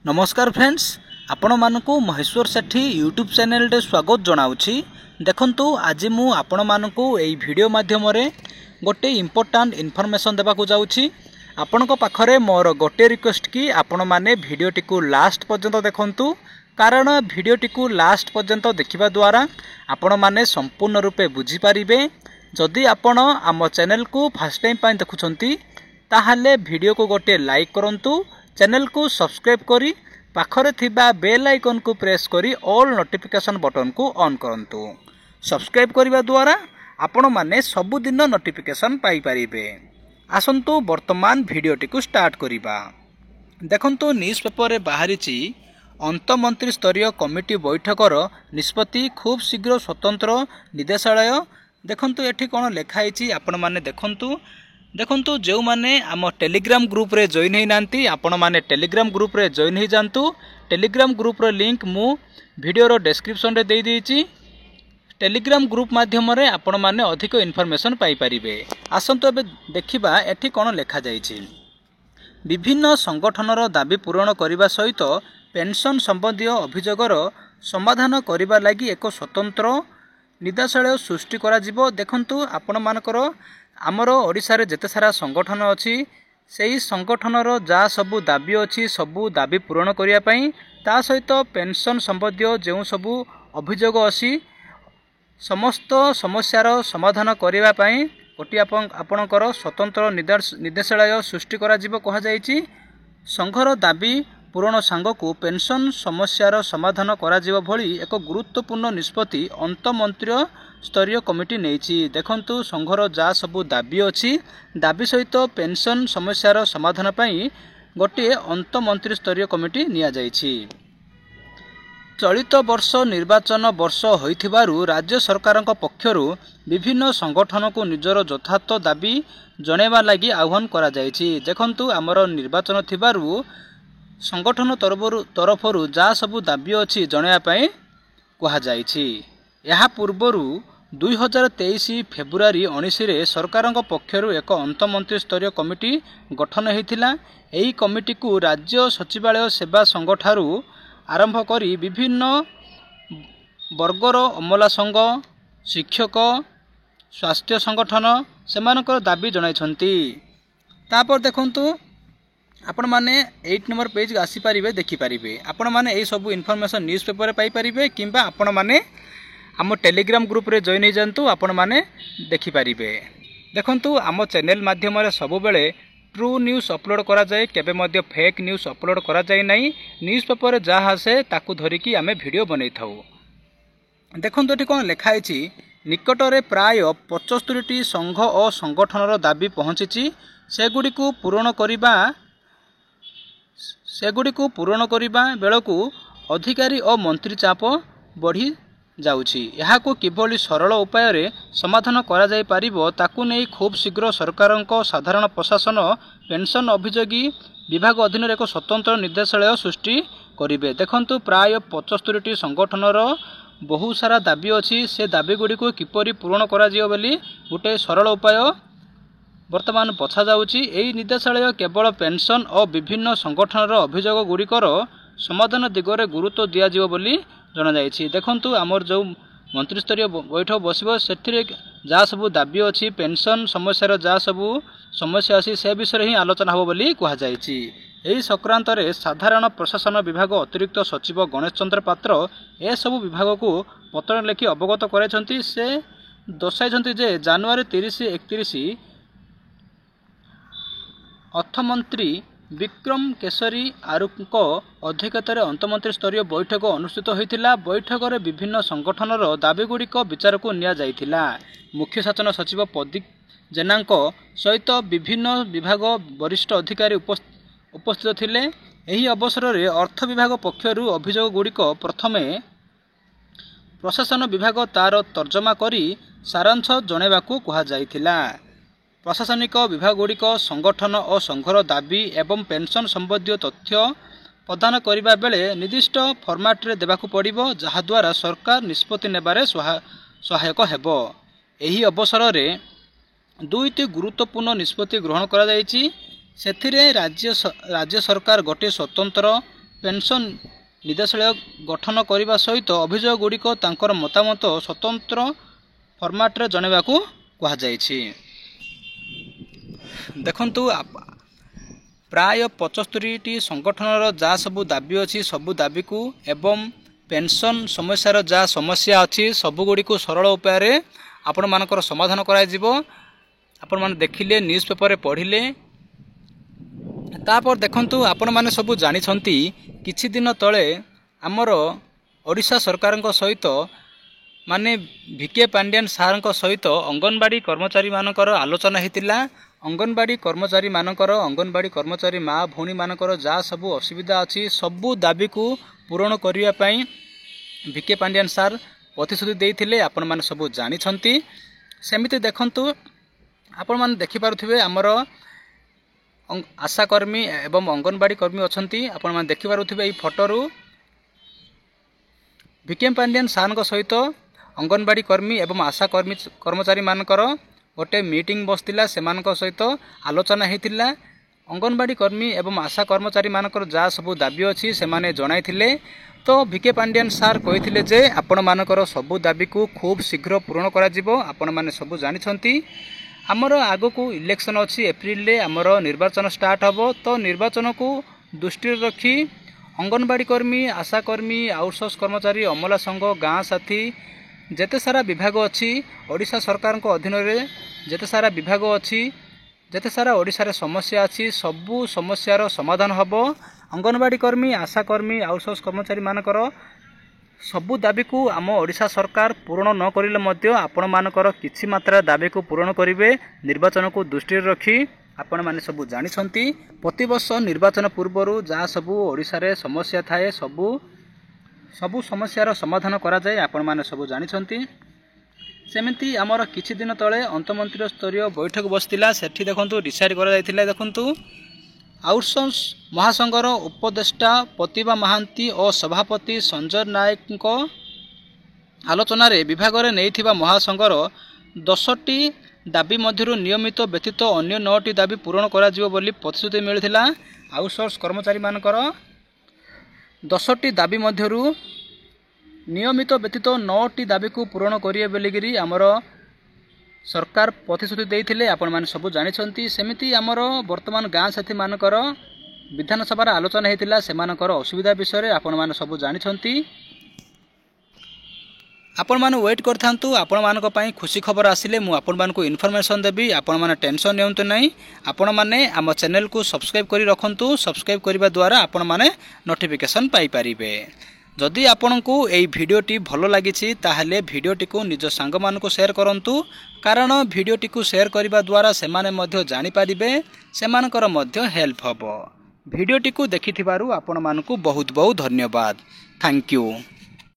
नमस्कार फ्रेंड्स, आपण मानकु महेश्वर सेठी YouTube channel रे स्वागत जनाउछि। देखंतु आज मु आपण मानकु एई वीडियो माध्यम रे गोटे इंपोर्टेंट इन्फॉर्मेशन देबा को जाउछि। आपण को पाखरे मोर गोटे रिक्वेस्ट कि आपण माने वीडियो टिकु लास्ट पर्यंत देखंतु, कारण वीडियो टिकु लास्ट पर्यंत देखिबा द्वारा आपण माने संपूर्ण रूपे बुझी पारिबे। जदि आपण आम चैनल को फर्स्ट टाइम पाइन देखुछंती ताहाले वीडियो को गोटे लाइक करंतु, चैनल को सब्सक्राइब करी पाखरे थिबा बेल आइकन को प्रेस करी ऑल नोटिफिकेशन बटन को ऑन करंतु। सब्सक्राइब करिबा द्वारा आपण माने सब दिन नोटिफिकेशन पाई परिबे। आसंतु वर्तमान वीडियोटी को स्टार्ट करिबा। देखंतु न्यूज पेपर रे बाहरिची अंत मंत्री स्तरीय कमिटी बैठकर निष्पत्ति खूब शीघ्र स्वतंत्र निदेशालय। देखंतु एठी कोन लेखाइची आपण माने देखंतु जो माने आम टेलीग्राम ग्रुप रे जॉइन ही नांती आपण माने टेलीग्राम ग्रुप रे जॉइन ही जानतु। टेलीग्राम ग्रुप रो लिंक मु वीडियो रो डिस्क्रिप्शन रे देई देइची। टेलीग्राम ग्रुप माध्यम रे आपण माने अधिक इन्फॉर्मेशन पाई परिबे। आसंतु एबे देखिबा एठी कोन लेखा जाइछि। विभिन्न संगठनर दाबी पूरण करने सहित पेंशन संबंधी अभियोगर समाधान करने लगी एक स्वतंत्र निदेशालय सृष्टि करा जिवो। देखंतु आपण मानकर आमर ओडिशा रे जेते सारा संगठन अछि सेही संगठनर जा सबु दाबी अछि सबु दाबी पूरण करिया पई ता सहित पेंशन संबंधी जो सबु अभियोग अछि समस्त समस्यार समाधान करने पई गोटे आपणकर स्वतंत्र निदेशालय सृष्टि करा जिवो कहा जायछि। संघर दाबी पूरण सांगकु पेंशन समस्यार समाधान करा जिवो भली एक गुरुत्वपूर्ण निष्पत्ति अंत मंत्री स्तरीय कमिटी नेइछि। देखंतु संघर जा सबु दाबी अछि दाबी सहित पेंशन समस्यार समाधान पई गोटे अंत मंत्री स्तरीय कमिटी निया जायछि। चलित वर्ष निर्वाचन वर्ष होइथिबारु राज्य सरकारक पक्षरु विभिन्न संगठन को निजर यथार्थ दाबी जणेबा लागि आह्वान करा जायछि। देखंतु हमर निर्वाचन थिबारु संगठन तरफरु जा सबु दाबी अछि जणेबा पई कहा जायछि। यहा पूर्वरु 2023 फेब्रुआरी 19 रे सरकारक पक्षरु एक अंत मंत्री स्तरीय कमिटी गठन हेतिला। एही कमिटी को राज्य सचिवालय सेवा संगठनरु आरंभ करी विभिन्न वर्गर अमला संघ शिक्षक स्वास्थ्य संगठन सेमानकर दाबी जणाइछंती। तापर देखंतु आपण माने 8 नंबर पेज आसी पारिबे देखि पारिबे। आपण माने एई सब इन्फॉर्मेशन न्यूज़ पेपर रे पाई पारिबे किंबा आपण माने आम टेलीग्राम ग्रुप रे जॉइन हो जातु आपण माने देखि पारिबे। देखंतु आम चैनल माध्यम रे सब बेले ट्रू न्यूज़ अपलोड करा जाए, केबे मध्य फेक न्यूज़ अपलोड करा जाए नहीं। न्यूज़ पेपर जहाँ आसे ताकू धरिकी आमे वीडियो बनै थाउ। देखंतु एठी कोन लेखा आइछि निकटरे प्राय 75टी संघ और संगठनर दाबी पहुँची सेगुड़ी पूरण करिबा बेलकु अधिकारी और मंत्री चाप बढ़ी जाउछि। यहाको किभली सरल उपाय रे समाधान करा जाय पारिबो ताकू नै खूब शीघ्र सरकारक साधारण प्रशासन पेंशन अभियोगी विभाग अधीन एक स्वतंत्र निर्देशालय सृष्टि करिवे। देखंतु प्राय 75टी संगठनर बहु सारा दाबी अछि। से दाबी गुडी को किपरि पूरण करा जियो बोली गोटे सरल उपाय वर्तमान पछा जाउछि। एही निर्देशालय केवल पेंशन और विभिन्न संगठनर अभियोग गुड़िकर समाधान दिगरे गुरुत्व दिया जियो बोली जना जायछि। देखंतु आमर जो मंत्री स्तरीय बैठक बसिबो सेथिरे जा सबु दाबी अछि पेंशन समस्यार जा सबु समस्या अछि से विषय ही आलोचना हो बोली कहा जायछि। एही संक्रांत रे साधारण प्रशासन विभाग अतिरिक्त सचिव गणेश चंद्र पात्र ए सबु विभाग को पत्र लेखि अवगत कराइछंती। से दर्शाइछंती जे जनवरी 30-31 अर्थमंत्री विक्रम केशरी आरुको अध्यक्षतार अंतमंत्री स्तरीय बैठक अनुष्ठित होइतिला। बैठक रे विभिन्न संगठनर दाबीगुड़िक विचार को निया जाइतिला। मुख्य शासन सचिव प्रदीप जेनांक सहित विभिन्न विभाग वरिष्ठ अधिकारी उपस्थित थिले। एही अवसर रे अर्थ विभाग पक्षरु अभियोग गुड़िक प्रथमे प्रशासन विभाग तार तर्जमा करी सारांश जणेबाकू कहा जाइतिला। प्रशासनिक विभाग गुड़िक संगठन और संघर दाबी एवं पेंशन संबंधी तथ्य प्रदान करने बेले निर्दिष्ट फॉर्मेट रे देबाकू पड़िबो जहाँ द्वारा सरकार निष्पत्ति नेबारे सहायक हेबो। एही अवसर रे 2टी गुरुत्वपूर्ण निष्पत्ति ग्रहण करा जायछि। सेथिरे राज्य सरकार गोटे स्वतंत्र पेंशन निर्देशालय गठन करने सहित अभियोग गुड़िक तांकर मतामत स्वतंत्र फॉर्मेट रे जणाइबाकू कुहाଯାଇଛି। देखंतु प्राय 75टी संगठनर जहाँ सबू दाबी अच्छी सबू दाबी को एवं पेंशन समस्यार जहाँ समस्या अच्छी सबुगुड़ी को सरल उपाय आपण मानकर समाधान कराजिबो। आपण माने देखिले न्यूज़ पेपर पढ़िले तापर देखंतु आपण माने सबू जानिछंती किछि दिन तळे आमर ओडिशा सरकार सहित माने भिके पांड्यान सार सहित अंगनवाड़ी कर्मचारी मानकर आलोचना होता। अंगनवाड़ी कर्मचारी मानकर अंगनवाड़ी कर्मचारी माँ भौणी मानकर जहाँ सबू असुविधा अच्छी सबू दाबी को पूरण करने भिके पांड्यान सार प्रतिश्रुति देइथिले आपण माने सबू जानिछंती। सेमिति देखंतु आपण माने देखि पारुथिबे आमर आशाकर्मी एवं अंगनवाड़ी कर्मी अछंती। आपण माने देखि पारुथिबे ई फोटोरु भिके पांड्यान सार सहित अंगनवाड़ी कर्मी एवं आशा कर्मचारी मानकर गोटे मीटिंग बसतिला सेमानक सहित आलोचना होता। अंगनवाड़ी कर्मी एवं आशा कर्मचारी मानकर जहाँ सबू दाबी अच्छी से माने जणाइथिले। तो भिके पांड्यान सार कहिथिले जे आपण मानकर सबू दाबी को खूब शीघ्र पूरण करा जिवो। आपण माने सबू जानिछंती आमर आगो को इलेक्शन अच्छी एप्रिल रे आमर निर्वाचन स्टार्ट हबो। तो निर्वाचन को दृष्टि रखी अंगनवाड़ी कर्मी आशा कर्मी आउटसोर्स कर्मचारी अमला संघ गाँ साथी जेते सारा विभाग अच्छी ओडिशा सरकार को अधीन रे जेते सारा विभाग अच्छी जेते सारा ओडिशा रे समस्या अच्छी सबू समस्यार समाधान हबो। अंगनवाड़ी कर्मी आशा कर्मी आउटसोर्स कर्मचारी मानकर सबू दाबी को आम ओडिशा सरकार पूर्ण न करिले मध्य आपण मानकर किछि मात्रा दाबी को पूर्ण करिवे। निर्वाचन को दृष्टि रखी आपण माने सबू जानिछंती प्रति वर्ष निर्वाचन पूर्वरु जहाँ सबू ओडिशा रे समस्या थाए सबू समस्यार समाधान करा जाए आपण माने सबू जानिछंती। सेमिति आमर किछि दिन तळे अंतमंत्री स्तरीय बैठक बसतिला सेठी देखंतु डिसाइड करा जायतिला। देखंतु आउटसोर्स महासंघर उपदेष्टा प्रतिभा महांती और सभापति संजय नायक आलोचना रे विभाग रे नैथिबा महासंघर 10टी दाबी मध्यरु नियमित व्यतीत अन्य 9टी दाबी पूरण करा जिवो बोली प्रतिश्रुति मिलिथिला। आउटसोर्स कर्मचारी मानकर 10टी दाबी मध्यरु नियमित व्यतीत 9टी दाबी को पूरण करिए बोलिगिरी आमर सरकार प्रतिश्रुति देइथिले। आपण माने सबू जानिछंती सेमिति आमर वर्तमान गाँ साथी मानकर विधानसभा आलोचना हेतिला सेमानकर असुविधा विषय आपण माने सबू जानिछंती। आपण माने वेट करथांतु आपण मानक पई खुशी खबर आसिले मु आपण मानकु इन्फॉर्मेशन देबी। आपण माने टेंशन नियंतु नै। आपण माने आम चैनल को सब्सक्राइब करी रखंतु। सब्सक्राइब करिबा द्वारा आपण माने नोटिफिकेशन पाई परिबे। जदि आपनकु एई भिडियोटी भलो लागिछि ताहले भिडियोटी को निज सांग मानकु शेयर करंतु। कारण भिडियोटी को शेयर करिबा द्वारा सेमाने मध्य जानि पारिबे सेमानकर मध्य हेल्प हबो। भिडियोटी को देखिथिबारु आपण मानकु बहुत बहुत धन्यवाद। Thank you.